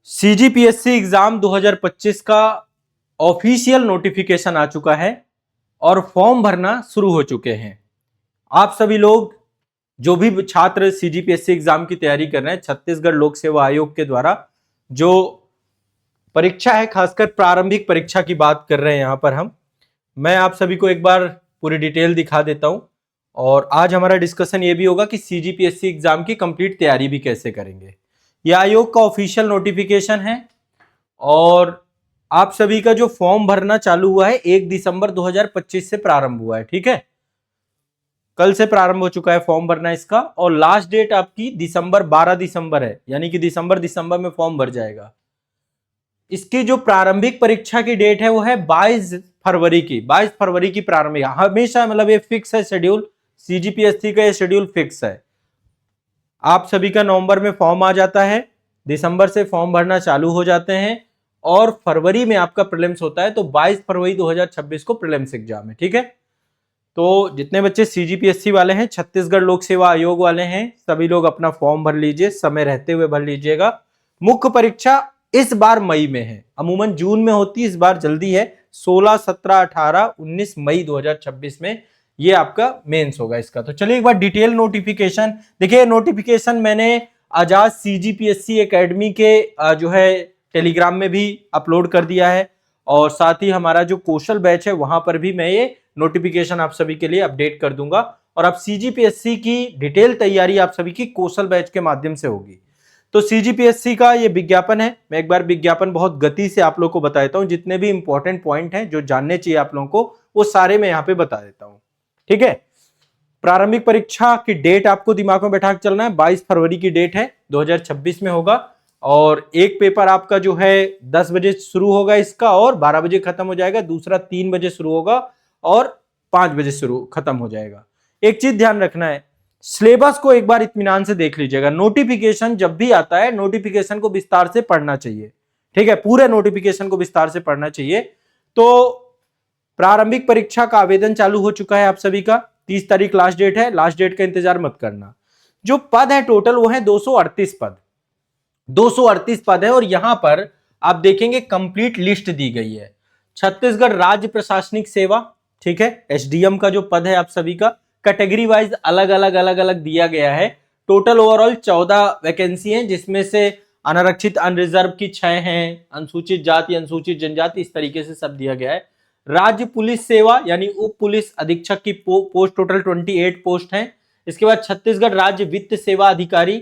CGPSC exam 2025 का official notification आ चुका है और फॉर्म भरना शुरू हो चुके हैं। आप सभी लोग जो भी छात्र सीजीपीएससी एग्जाम की तैयारी कर रहे हैं, छत्तीसगढ़ लोक सेवा आयोग के द्वारा जो परीक्षा है, खासकर प्रारंभिक परीक्षा की बात कर रहे हैं यहां पर मैं आप सभी को एक बार पूरी डिटेल दिखा देता हूं। और आज हमारा डिस्कशन ये भी होगा कि सीजीपीएससी एग्जाम की कंप्लीट तैयारी भी कैसे करेंगे। यह आयोग का ऑफिशियल नोटिफिकेशन है और आप सभी का जो फॉर्म भरना चालू हुआ है 1 दिसंबर 2025 से प्रारंभ हुआ है। ठीक है, कल से प्रारंभ हो चुका है फॉर्म भरना इसका और लास्ट डेट आपकी 12 दिसंबर है, यानी कि दिसंबर में फॉर्म भर जाएगा। इसकी जो प्रारंभिक परीक्षा की डेट है वो है 22 फरवरी की प्रारंभिक। हमेशा मतलब ये फिक्स है शेड्यूल, सीजीपीएससी का ये शेड्यूल फिक्स है। आप सभी का नवंबर में फॉर्म आ जाता है, दिसंबर से फॉर्म भरना चालू हो जाते हैं और फरवरी में आपका प्रीलिम्स होता है। तो 22 फरवरी 2026 को प्रीलिम्स एग्जाम है। ठीक है, तो जितने बच्चे सीजीपीएससी वाले हैं, छत्तीसगढ़ लोक सेवा आयोग वाले हैं, सभी लोग अपना फॉर्म भर लीजिए, समय रहते हुए भर लीजिएगा। मुख्य परीक्षा इस बार मई में है, अमूमन जून में होती है, इस बार जल्दी है। 16, 17, 18, 19 मई 2026 में ये आपका मेंस होगा इसका। तो चलिए एक बार डिटेल नोटिफिकेशन देखिए। नोटिफिकेशन मैंने आजाद सीजीपीएससी एकेडमी के जो है टेलीग्राम में भी अपलोड कर दिया है और साथ ही हमारा जो कौशल बैच है वहां पर भी मैं ये नोटिफिकेशन आप सभी के लिए अपडेट कर दूंगा। और अब सीजीपीएससी की डिटेल तैयारी आप सभी की कौशल बैच के माध्यम से होगी। तो सीजीपीएससी का ये विज्ञापन है, मैं एक बार विज्ञापन बहुत गति से आप लोग को बता देता हूं। जितने भी इंपॉर्टेंट पॉइंट हैं जो जानने चाहिए आप लोगों को, वो सारे मैं यहां पे बता देता हूं। ठीक है, प्रारंभिक परीक्षा की डेट आपको दिमाग में बैठा के चलना है। 22 फरवरी की डेट है, 2026 में होगा। और एक पेपर आपका जो है 10 बजे शुरू होगा इसका और 12 बजे खत्म हो जाएगा। दूसरा 3 बजे शुरू होगा और 5 बजे शुरू खत्म हो जाएगा। एक चीज ध्यान रखना है, सिलेबस को एक बार इत्मीनान से देख लीजिएगा। नोटिफिकेशन जब भी आता है, नोटिफिकेशन को विस्तार से पढ़ना चाहिए। ठीक है, पूरे नोटिफिकेशन को विस्तार से पढ़ना चाहिए। तो प्रारंभिक परीक्षा का आवेदन चालू हो चुका है आप सभी का। 30 तारीख लास्ट डेट है, लास्ट डेट का इंतजार मत करना। जो पद है टोटल वो है 238 पद, 238 पद है। और यहां पर आप देखेंगे कंप्लीट लिस्ट दी गई है। छत्तीसगढ़ राज्य प्रशासनिक सेवा, ठीक है, एसडीएम का जो पद है आप सभी का कैटेगरी वाइज अलग अलग दिया गया है। टोटल ओवरऑल 14 वैकेंसी हैं, जिसमें से अनारक्षित अनरिजर्व की 6 हैं, अनुसूचित जाति अनुसूचित जनजाति, इस तरीके से सब दिया गया है। राज्य पुलिस सेवा यानी उप पुलिस अधीक्षक की पोस्ट टोटल 28 पोस्ट हैं। इसके बाद छत्तीसगढ़ राज्य वित्त सेवा अधिकारी,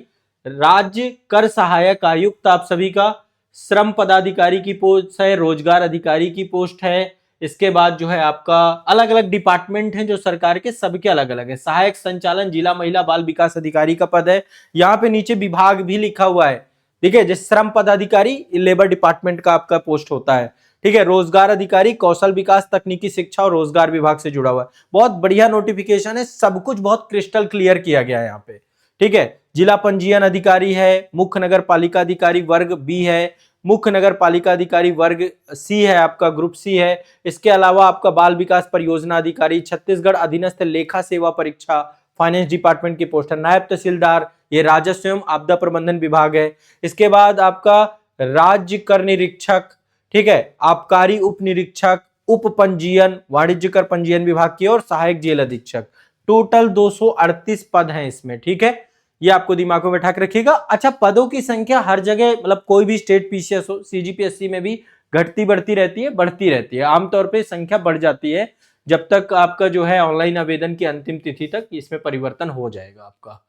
राज्य कर सहायक आयुक्त आप सभी का, श्रम पदाधिकारी की पोस्ट है, रोजगार अधिकारी की पोस्ट है। इसके बाद जो है आपका अलग अलग डिपार्टमेंट हैं जो सरकार के, सबके अलग अलग है। सहायक संचालन जिला महिला बाल विकास अधिकारी का पद है। यहाँ पे नीचे विभाग भी लिखा हुआ है, ठीक है। जैसे श्रम पदाधिकारी लेबर डिपार्टमेंट का आपका पोस्ट होता है, ठीक है। रोजगार अधिकारी कौशल विकास तकनीकी शिक्षा और रोजगार विभाग से जुड़ा हुआ है। बहुत बढ़िया नोटिफिकेशन है, सब कुछ बहुत क्रिस्टल क्लियर किया गया है यहाँ पे, ठीक है। जिला पंजीयन अधिकारी है, मुख्य नगर पालिका अधिकारी वर्ग बी है, मुख्य नगर पालिका अधिकारी वर्ग सी है, आपका ग्रुप सी है। इसके अलावा आपका बाल विकास परियोजना अधिकारी, छत्तीसगढ़ अधीनस्थ लेखा सेवा परीक्षा फाइनेंस डिपार्टमेंट की पोस्ट है। नायब तहसीलदार, ये राजस्व एवं आपदा प्रबंधन विभाग है। इसके बाद आपका राज्य कर निरीक्षक, ठीक है, आबकारी उप निरीक्षक, उप पंजीयन वाणिज्य कर पंजीयन विभाग की, और सहायक जेल अधीक्षक। टोटल 238 पद हैं इसमें, ठीक है। ये आपको दिमाग में बैठा के रखिएगा। अच्छा, पदों की संख्या हर जगह, मतलब कोई भी स्टेट पीसीएस हो, सीजीपीएससी में भी घटती बढ़ती रहती है, बढ़ती रहती है। आमतौर पे संख्या बढ़ जाती है जब तक आपका जो है ऑनलाइन आवेदन की अंतिम तिथि तक इसमें परिवर्तन हो जाएगा आपका,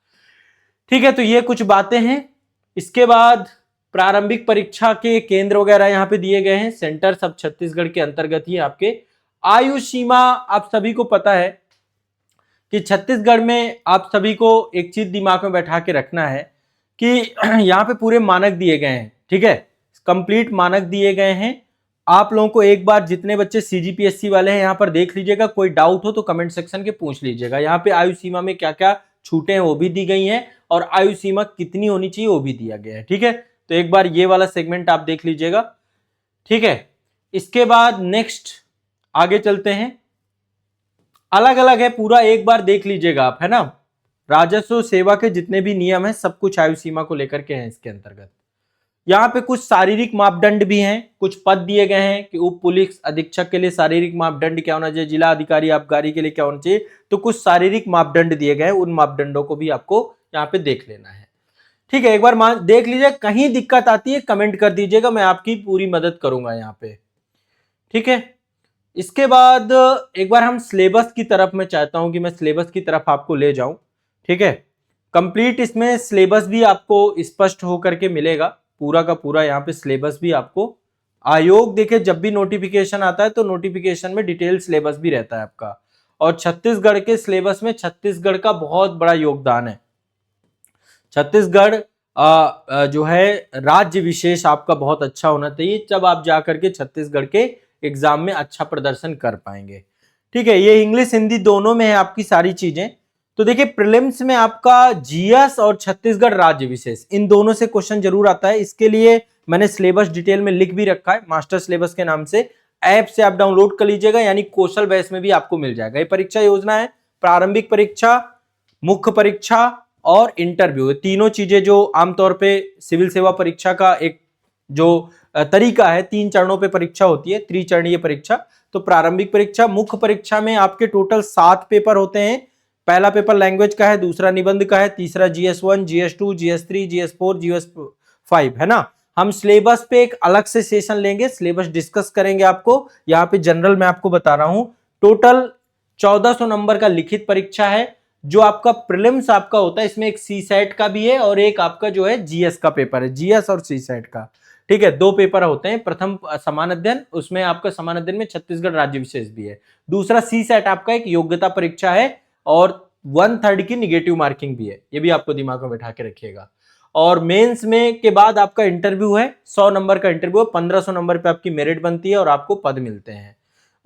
ठीक है। तो ये कुछ बातें हैं। इसके बाद प्रारंभिक परीक्षा के केंद्र वगैरह यहाँ पे दिए गए हैं। सेंटर सब छत्तीसगढ़ के अंतर्गत ही आपके। आयु सीमा आप सभी को पता है कि छत्तीसगढ़ में आप सभी को एक चीज दिमाग में बैठा के रखना है कि यहाँ पे पूरे मानक दिए गए हैं, ठीक है, कंप्लीट मानक दिए गए हैं। आप लोगों को एक बार जितने बच्चे सीजीपीएससी वाले हैं यहाँ पर देख लीजिएगा, कोई डाउट हो तो कमेंट सेक्शन के पूछ लीजिएगा। यहाँ पे आयु सीमा में क्या क्या छूटे हैं वो भी दी गई हैं और आयु सीमा कितनी होनी चाहिए वो भी दिया गया है, ठीक है। तो एक बार ये वाला सेगमेंट आप देख लीजिएगा, ठीक है। इसके बाद नेक्स्ट आगे चलते हैं। अलग अलग है पूरा, एक बार देख लीजिएगा आप, है ना। राजस्व सेवा के जितने भी नियम है सब कुछ आयु सीमा को लेकर के हैं इसके अंतर्गत। यहाँ पे कुछ शारीरिक मापदंड भी हैं, कुछ पद दिए गए हैं कि उप पुलिस अधीक्षक के लिए शारीरिक मापदंड क्या होना चाहिए, जिला अधिकारी आबकारी के लिए क्या होना चाहिए। तो कुछ शारीरिक मापदंड दिए गए हैं, उन मापदंडों को भी आपको यहाँ पे देख लेना है। ठीक है, एक बार देख लीजिए, कहीं दिक्कत आती है कमेंट कर दीजिएगा, मैं आपकी पूरी मदद करूंगा यहाँ पे। ठीक है, इसके बाद एक बार हम सिलेबस की तरफ, मैं चाहता हूं कि मैं सिलेबस की तरफ आपको ले जाऊं। ठीक है, कंप्लीट इसमें सिलेबस भी आपको स्पष्ट होकर के मिलेगा, पूरा का पूरा यहाँ पे सिलेबस भी आपको। आयोग देखे जब भी नोटिफिकेशन आता है तो नोटिफिकेशन में डिटेल सिलेबस भी रहता है आपका, और छत्तीसगढ़ के सिलेबस में छत्तीसगढ़ का बहुत बड़ा योगदान है। छत्तीसगढ़ जो है राज्य विशेष आपका बहुत अच्छा होना चाहिए, जब आप जाकर के छत्तीसगढ़ के एग्जाम में अच्छा प्रदर्शन कर पाएंगे। ठीक है, ये इंग्लिश हिंदी दोनों में है आपकी सारी चीजें। तो देखिए प्रीलिम्स में आपका जीएस और छत्तीसगढ़ राज्य विशेष, इन दोनों से क्वेश्चन जरूर आता है। इसके लिए मैंने सिलेबस डिटेल में लिख भी रखा है, मास्टर सिलेबस के नाम से, ऐप से आप डाउनलोड कर लीजिएगा, यानी कौशल बैच में भी आपको मिल जाएगा। ये परीक्षा योजना है, प्रारंभिक परीक्षा, मुख्य परीक्षा और इंटरव्यू, तीनों चीजें जो आमतौर पे सिविल सेवा परीक्षा का एक जो तरीका है, 3 चरणों पे परीक्षा होती है, त्रिचरणीय परीक्षा। तो प्रारंभिक परीक्षा, मुख्य परीक्षा में आपके टोटल 7 पेपर होते हैं। पहला पेपर लैंग्वेज का है, दूसरा निबंध का है, तीसरा GS1, GS2, GS3, GS4, GS5 है ना। हम सिलेबस पे एक अलग से सेशन लेंगे, सिलेबस डिस्कस करेंगे आपको। यहाँ पे जनरल मैं आपको बता रहा हूं, टोटल 1400 नंबर का लिखित परीक्षा है। जो आपका प्रीलिम्स आपका होता है, इसमें एक CSAT का भी है और एक आपका जो है GS का पेपर है, GS और CSAT का। ठीक है, 2 पेपर होते हैं, प्रथम समान अध्ययन, उसमें आपका समान अध्ययन में छत्तीसगढ़ राज्य विशेष भी है। दूसरा CSAT आपका एक योग्यता परीक्षा है और 1/3 की निगेटिव मार्किंग भी है, ये भी आपको दिमाग में बैठा के रखिएगा। और मेंस में के बाद आपका इंटरव्यू है, 100 नंबर का इंटरव्यू है, 1500 नंबर पे आपकी मेरिट बनती है और आपको पद मिलते हैं।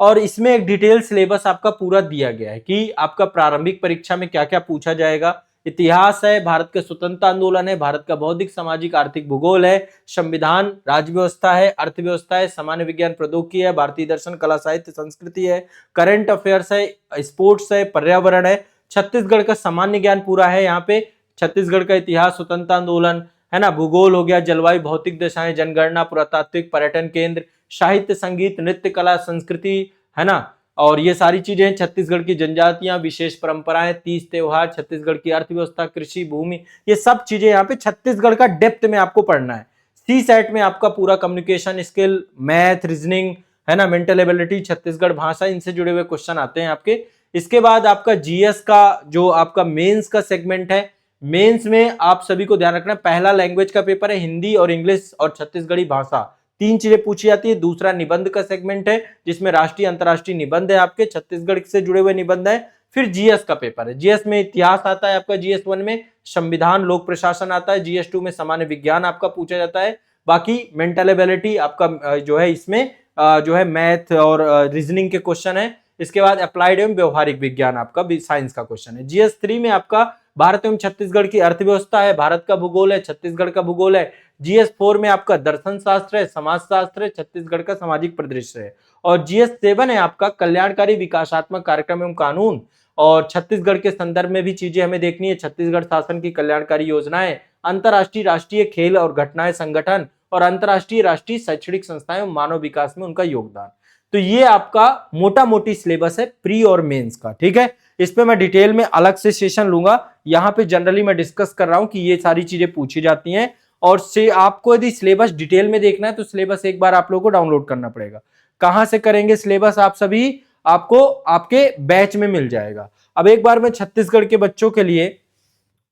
और इसमें एक डिटेल सिलेबस आपका पूरा दिया गया है कि आपका प्रारंभिक परीक्षा में क्या क्या पूछा जाएगा। इतिहास है, भारत के स्वतंत्रता आंदोलन है, भारत का बौद्धिक सामाजिक आर्थिक भूगोल है, संविधान, राज्य व्यवस्था है, अर्थव्यवस्था है, सामान्य विज्ञान प्रौद्योगिकी है, भारतीय दर्शन, कला साहित्य संस्कृति है, करंट अफेयर्स है, स्पोर्ट्स है, पर्यावरण है, छत्तीसगढ़ का सामान्य ज्ञान पूरा है। यहाँ पे छत्तीसगढ़ का इतिहास, स्वतंत्रता आंदोलन है ना, भूगोल हो गया, जलवायु, भौतिक दशाएं, जनगणना, पुरातात्विक, पर्यटन केंद्र, साहित्य, संगीत, नृत्य, कला, संस्कृति है ना। और ये सारी चीजें, छत्तीसगढ़ की जनजातियां, विशेष परंपराएं, तीज त्योहार, छत्तीसगढ़ की अर्थव्यवस्था, कृषि, भूमि, ये सब चीजें यहाँ पे छत्तीसगढ़ का डेप्थ में आपको पढ़ना है। CSAT में आपका पूरा कम्युनिकेशन स्किल, मैथ, रीजनिंग है ना, मेंटल एबिलिटी, छत्तीसगढ़ भाषा, इनसे जुड़े हुए क्वेश्चन आते हैं आपके। इसके बाद आपका GS का जो आपका मेंस का सेगमेंट है, मेंस में आप सभी को ध्यान रखना, पहला लैंग्वेज का पेपर है, हिंदी और इंग्लिश और छत्तीसगढ़ी भाषा, 3 चीजें पूछी जाती है। दूसरा निबंध का सेगमेंट है, जिसमें राष्ट्रीय अंतरराष्ट्रीय निबंध है, आपके छत्तीसगढ़ से जुड़े हुए निबंध है। फिर GS का पेपर है, GS में इतिहास आता है आपका, GS1 में संविधान, लोक प्रशासन आता है, GS2 में सामान्य विज्ञान आपका पूछा जाता है। बाकी मेंटल एबिलिटी आपका जो है, इसमें जो है मैथ और रीजनिंग के क्वेश्चन है। इसके बाद अप्लाइड एवं व्यवहारिक विज्ञान आपका भी साइंस का क्वेश्चन है। GS3 में आपका भारत एवं छत्तीसगढ़ की अर्थव्यवस्था है, भारत का भूगोल है, छत्तीसगढ़ का भूगोल है। GS4 में आपका दर्शन शास्त्र है, समाज शास्त्र है, छत्तीसगढ़ का सामाजिक परिदृश्य है। और GS7 है आपका कल्याणकारी विकासात्मक कार्यक्रम एवं कानून, और छत्तीसगढ़ के संदर्भ में भी चीजें हमें देखनी है, छत्तीसगढ़ शासन की कल्याणकारी योजनाएं, अंतरराष्ट्रीय राष्ट्रीय खेल और घटनाएं संगठन, और अंतरराष्ट्रीय राष्ट्रीय शैक्षणिक संस्थाएं मानव विकास में उनका योगदान। तो ये आपका मोटा मोटी सिलेबस है प्री और मेंस का। ठीक है, इस पे मैं डिटेल में अलग से सेशन लूंगा, यहाँ पे जनरली मैं डिस्कस कर रहा हूं कि ये सारी चीजें पूछी जाती हैं। और से आपको यदि सिलेबस डिटेल में देखना है तो सिलेबस एक बार आप लोगों को डाउनलोड करना पड़ेगा। कहां से करेंगे सिलेबस, आप सभी आपको आपके बैच में मिल जाएगा। अब एक बार मैं छत्तीसगढ़ के बच्चों के लिए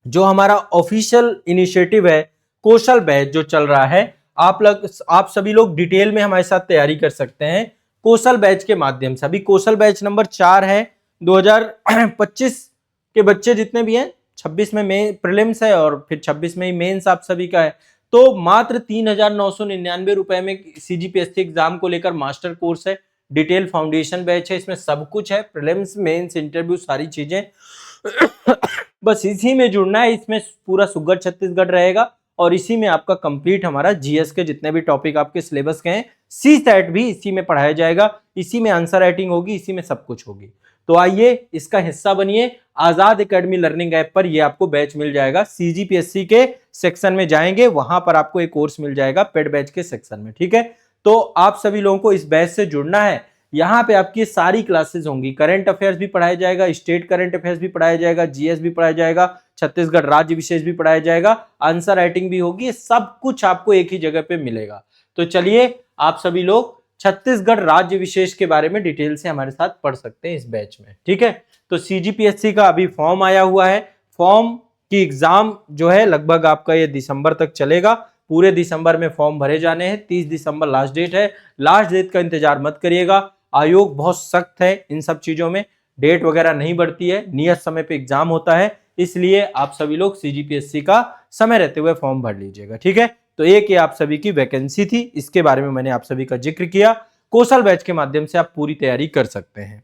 जो हमारा ऑफिशियल इनिशिएटिव है, कौशल बैच जो चल रहा है, आप सभी लोग डिटेल में हमारे साथ तैयारी कर सकते हैं कौशल बैच के माध्यम से। अभी कौशल बैच नंबर 4 है, 2025 के बच्चे जितने भी हैं, 26 में प्रीलिम्स है और फिर 26 में ही मेंस आप सभी का है। तो मात्र 3,999 रुपए में CGPSC एग्जाम को लेकर मास्टर कोर्स है, डिटेल फाउंडेशन बैच है, इसमें सब कुछ है, प्रीलिम्स, मेंस, इंटरव्यू, सारी चीजें। बस इसी में जुड़ना है, इसमें पूरा सुगढ़ छत्तीसगढ़ रहेगा और इसी में आपका कंप्लीट हमारा GS के जितने भी टॉपिक आपके सिलेबस के हैं, CSAT भी इसी में पढ़ाया जाएगा, इसी में आंसर राइटिंग होगी, इसी में सब कुछ होगी। तो आइए इसका हिस्सा बनिए। आजाद एकेडमी लर्निंग ऐप पर ये आपको बैच मिल जाएगा। सीजीपीएससी के सेक्शन में जाएंगे, वहां पर आपको एक कोर्स मिल जाएगा पेड बैच के सेक्शन में, ठीक है। तो आप सभी लोगों को इस बैच से जुड़ना है। यहाँ पे आपकी सारी क्लासेस होंगी, करंट अफेयर्स भी पढ़ाया जाएगा, स्टेट करंट अफेयर्स भी पढ़ाया जाएगा, जीएस भी पढ़ाया जाएगा, छत्तीसगढ़ राज्य विशेष भी पढ़ाया जाएगा, आंसर राइटिंग भी होगी। सब कुछ आपको एक ही जगह पे मिलेगा। तो चलिए आप सभी लोग छत्तीसगढ़ राज्य विशेष के बारे में डिटेल से हमारे साथ पढ़ सकते हैं इस बैच में, ठीक है। तो सीजीपीएससी का अभी फॉर्म आया हुआ है। फॉर्म की एग्जाम जो है लगभग आपका ये दिसंबर तक चलेगा। पूरे दिसंबर में फॉर्म भरे जाने हैं। 30 दिसंबर लास्ट डेट है। लास्ट डेट का इंतजार मत करिएगा। आयोग बहुत सख्त है इन सब चीजों में, डेट वगैरह नहीं बढ़ती है, नियत समय पे एग्जाम होता है। इसलिए आप सभी लोग सीजीपीएससी का समय रहते हुए फॉर्म भर लीजिएगा, ठीक है। तो एक ये आप सभी की वैकेंसी थी, इसके बारे में मैंने आप सभी का जिक्र किया। कौशल बैच के माध्यम से आप पूरी तैयारी कर सकते हैं।